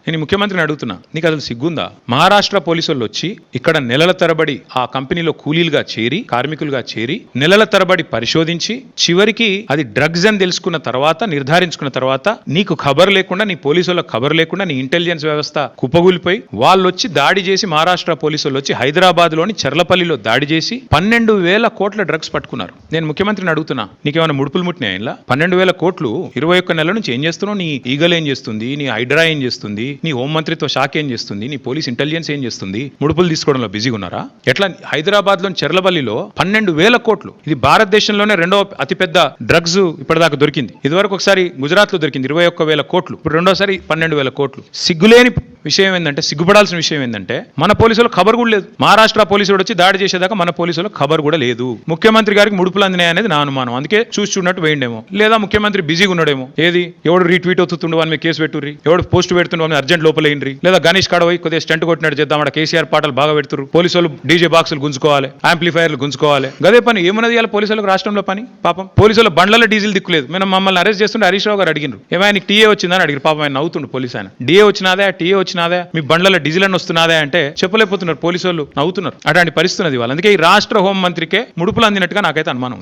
నేను ముఖ్యమంత్రిని అడుగుతున్నా, నీకు అసలు సిగ్గుందా? మహారాష్ట్ర పోలీసు వాళ్ళు వచ్చి ఇక్కడ నెలల తరబడి ఆ కంపెనీలో కూలీలుగా చేరి, కార్మికులుగా చేరి, నెలల తరబడి పరిశోధించి, చివరికి అది డ్రగ్స్ అని తెలుసుకున్న తర్వాత, నిర్ధారించుకున్న తర్వాత, నీకు ఖబర్ లేకుండా, నీ పోలీసు వాళ్ళకి ఖబర్ లేకుండా, నీ ఇంటెలిజెన్స్ వ్యవస్థ కుప్పగూలిపోయి, వాళ్ళు వచ్చి దాడి చేసి, మహారాష్ట్ర పోలీసు వాళ్ళు వచ్చి హైదరాబాద్ లోని చర్లపల్లిలో దాడి చేసి 12,000 కోట్ల డ్రగ్స్ పట్టుకున్నారు. నేను ముఖ్యమంత్రిని అడుగుతున్నా, నీకేమైనా ముడుపులు ముట్టినాయి? ఇలా 12,000 కోట్లు 21 నెలల నుంచి ఏం చేస్తున్నావు? నీ ఈగల్ ఏం చేస్తుంది? నీ హైడ్రా ఏం చేస్తుంది? నీ హోంమంత్రిత్వ శాఖ ఏం చేస్తుంది? నీ పోలీస్ ఇంటెలిజెన్స్ ఏం చేస్తుంది? ముడుపులు తీసుకోవడంలో బిజీగా ఉన్నారా? ఎట్లా హైదరాబాద్ లోని చెర్లపల్లిలో 12,000 కోట్లు, ఇది భారతదేశంలోనే రెండో అతిపెద్ద డ్రగ్స్ ఇప్పటిదాకా దొరికింది. ఇదివరకు ఒకసారి గుజరాత్ లో దొరికింది 21,000 కోట్లు, ఇప్పుడు రెండోసారి 12,000 కోట్లు. సిగ్గులేని విషయం ఏంటంటే, సిగ్గుపడాల్సిన విషయం ఏంటంటే, మన పోలీసులు ఖబర్ కూడా లేదు. మహారాష్ట్ర పోలీసులు వచ్చి దాడి చేసేదాకా మన పోలీసులు ఖబర్ కూడా లేదు. ముఖ్యమంత్రి గారికి ముడుపులు అందినాయి అనేది నా అనుమానం. అందుకే చూస్తున్నట్టు వేయండేమో, లేదా ముఖ్యమంత్రి బిజీగా ఉన్నాడేమో. ఏది ఎవడు రీట్వీట్ అవుతుండు వాని మీద కేసు పెట్టుర్రి, ఎవడు పోస్ట్ పెడుతుండే వాని అర్జెంట్ లోపలేయండి, లేదా గణేష్ కాడపోయి కొద్దిగా స్టంట్ కొట్టినట్టు చేద్దాం, అక్కడ కేసీఆర్ పాటలు బాగా పెడుతురు, పోలీసు వాళ్ళు డీజే బాక్సులు గుంజుకోవాలి, యాంప్లిఫైర్లు గుంజుకోవాలి. గదే పని ఏమున్నది ఇవాళ పోలీసులకు రాష్ట్రంలో పని? పాపం పోలీసుల బండ్లలో డీజిల్ దిక్కులేదు. మేము మమ్మల్ని అరెస్ట్ చేస్తుంటే హరీష్ రావు గారు అడిగినారు, ఏమైనా టీఏ వచ్చిందని అడిగారు. పాపం ఆయన నవ్వుతుండు పోలీసు ఆయన. డిఏ వచ్చినాదా, టీఏ వచ్చినాదా, మీ బండ్లలో డీజిల్ అని వస్తున్నాదా అంటే చెప్పలేకపోతున్నారు పోలీసు వాళ్ళు, నవ్వుతున్నారు. అట్లాంటి పరిస్థితి ఉన్నది వాళ్ళు. అందుకే ఈ రాష్ట్ర హోం మంత్రికే ముడుపులు అందినట్టుగా నాకైతే అనుమానం.